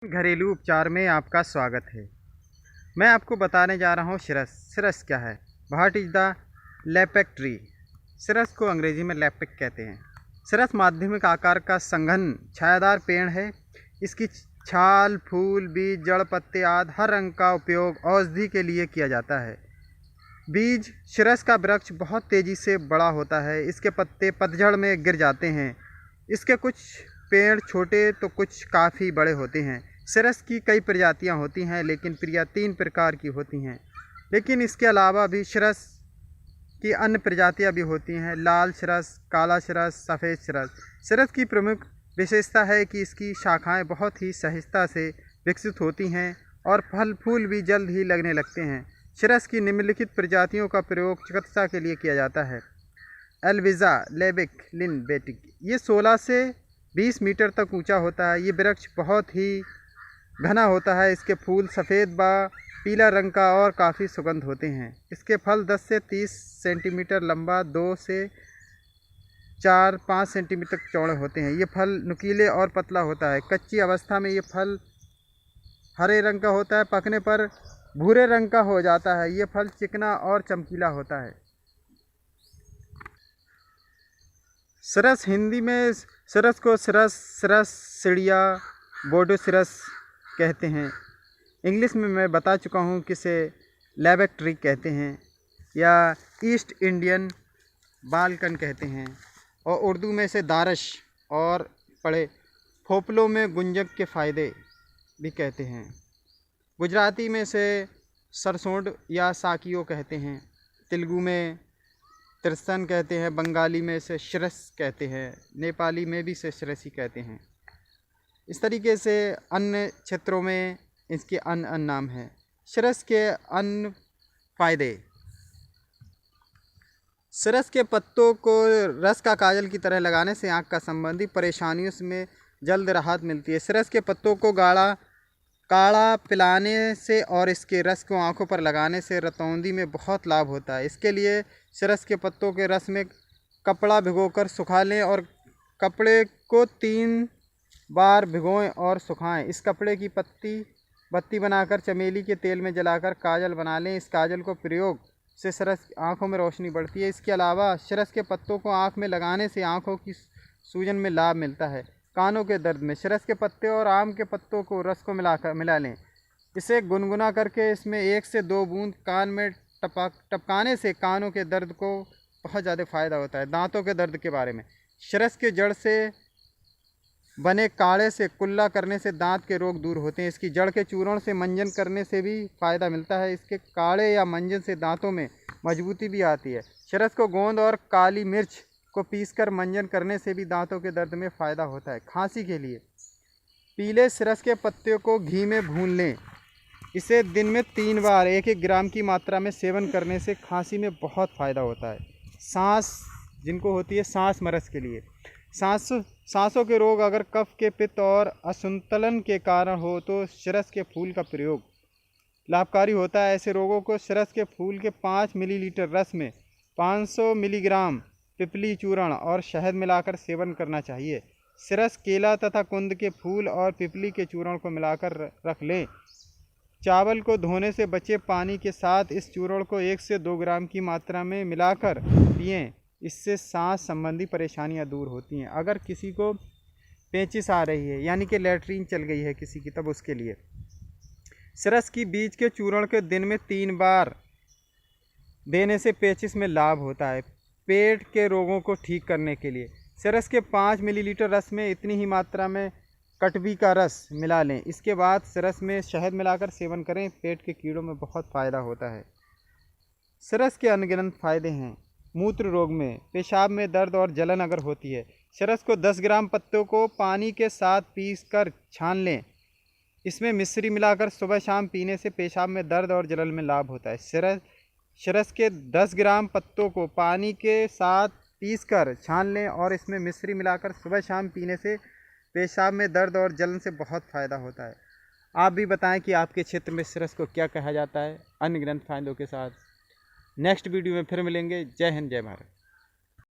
घरेलू उपचार में आपका स्वागत है। मैं आपको बताने जा रहा हूँ सिरस। सिरस क्या है? What is the lebbek tree? सिरस को अंग्रेजी में लेपेक कहते हैं। सिरस माध्यमिक आकार का संघन छायादार पेड़ है। इसकी छाल, फूल, बीज, जड़, पत्ते आदि हर रंग का उपयोग औषधि के लिए किया जाता है। बीज सिरस का वृक्ष बहुत तेज़ी से बड़ा होता है। इसके पत्ते पतझड़ में गिर जाते हैं। इसके कुछ पेड़ छोटे तो कुछ काफ़ी बड़े होते हैं। सिरस की कई प्रजातियां होती हैं, लेकिन प्रिया 3 प्रकार की होती हैं। लेकिन इसके अलावा भी सिरस की अन्य प्रजातियां भी होती हैं। लाल सिरस, काला सिरस, सफ़ेद सिरस। सिरस की प्रमुख विशेषता है कि इसकी शाखाएं बहुत ही सहजता से विकसित होती हैं और फल फूल भी जल्द ही लगने लगते हैं। सिरस की निम्नलिखित प्रजातियों का प्रयोग चिकित्सा के लिए किया जाता है। एल्विजा लेबिक लिन बेटिक, ये 16 से 20 मीटर तक ऊंचा होता है। ये वृक्ष बहुत ही घना होता है। इसके फूल सफ़ेद व पीला रंग का और काफ़ी सुगंध होते हैं। इसके फल 10 से 30 सेंटीमीटर लंबा, 2 से 4-5 सेंटीमीटर तक चौड़े होते हैं। ये फल नुकीले और पतला होता है। कच्ची अवस्था में ये फल हरे रंग का होता है, पकने पर भूरे रंग का हो जाता है। ये फल चिकना और चमकीला होता है। सिरस, हिंदी में सिरस को सिरस, सिरस सीढ़िया, बोडो सिरस कहते हैं। इंग्लिश में मैं बता चुका हूँ कि इसे लेपेक ट्री कहते हैं या ईस्ट इंडियन बालकन कहते हैं, और उर्दू में इसे दारश और पढ़े फोपलों में गुंजक के फ़ायदे भी कहते हैं। गुजराती में इसे सरसोंड या साकियो कहते हैं। तेलुगु में तिरसन कहते हैं। बंगाली में इसे सिरस कहते हैं। नेपाली में भी इसे सिरस ही कहते हैं। इस तरीके से अन्य क्षेत्रों में इसके अन्य नाम हैं। सिरस के अन्य फायदे: सिरस के पत्तों को रस का काजल की तरह लगाने से आँख का संबंधी परेशानियों में जल्द राहत मिलती है। सिरस के पत्तों को काढ़ा पिलाने से और इसके रस को आँखों पर लगाने से रतौंधी में बहुत लाभ होता है। इसके लिए सिरस के पत्तों के रस में कपड़ा भिगोकर सुखा लें और कपड़े को 3 बार भिगोएं और सुखाएं। इस कपड़े की बत्ती बनाकर चमेली के तेल में जलाकर काजल बना लें। इस काजल को प्रयोग से सिरस आँखों में रोशनी बढ़ती है। इसके अलावा सिरस के पत्तों को आँख में लगाने से आँखों की सूजन में लाभ मिलता है। कानों के दर्द में सिरस के पत्ते और आम के पत्तों को रस को मिला लें। इसे गुनगुना करके इसमें 1 से 2 बूंद कान में टपकाने से कानों के दर्द को बहुत ज़्यादा फ़ायदा होता है। दांतों के दर्द के बारे में: सिरस के जड़ से बने काढ़े से कुल्ला करने से दांत के रोग दूर होते हैं। इसकी जड़ के चूर्ण से मंजन करने से भी फ़ायदा मिलता है। इसके काढ़े या मंजन से दांतों में मजबूती भी आती है। सिरस को गोंद और काली मिर्च को पीसकर मंजन करने से भी दांतों के दर्द में फ़ायदा होता है। खांसी के लिए पीले सिरस के पत्ते को घी में भून लें। इसे दिन में 3 बार 1-1 ग्राम की मात्रा में सेवन करने से खांसी में बहुत फ़ायदा होता है। सांस जिनको होती है सांस मरस के लिए, सांसों के रोग अगर कफ के पित्त और असंतुलन के कारण हो तो सिरस के फूल का प्रयोग लाभकारी होता है। ऐसे रोगों को सिरस के फूल के 5 मिलीलीटर रस में 500 मिलीग्राम पिपली चूर्ण और शहद मिलाकर सेवन करना चाहिए। सिरस, केला तथा कुंद के फूल और पिपली के चूर्ण को मिलाकर रख लें। चावल को धोने से बचे पानी के साथ इस चूर्ण को 1 से 2 ग्राम की मात्रा में मिलाकर पिएं। इससे सांस संबंधी परेशानियां दूर होती हैं। अगर किसी को पेचिश आ रही है, यानी कि लैट्रीन चल गई है किसी की, तब उसके लिए सिरस की बीज के चूर्ण के दिन में 3 बार देने से पेचिश में लाभ होता है। पेट के रोगों को ठीक करने के लिए सिरस के 5 मिलीलीटर रस में इतनी ही मात्रा में कटवी का रस मिला लें। इसके बाद सिरस में शहद मिलाकर सेवन करें। पेट के कीड़ों में बहुत फ़ायदा होता है। सिरस के अनगिनत फ़ायदे हैं। मूत्र रोग में, पेशाब में दर्द और जलन अगर होती है, सिरस को 10 ग्राम पत्तों को पानी के साथ पीसकर छान लें। इसमें मिश्री मिलाकर सुबह शाम पीने से पेशाब में दर्द और जलन में लाभ होता है। सिरस के 10 ग्राम पत्तों को पानी के साथ पीसकर छान लें और इसमें मिश्री मिलाकर सुबह शाम पीने से पेशाब में दर्द और जलन से बहुत फ़ायदा होता है। आप भी बताएं कि आपके क्षेत्र में सिरस को क्या कहा जाता है अनगिनत फ़ायदों के साथ। नेक्स्ट वीडियो में फिर मिलेंगे। जय हिंद, जय भारत।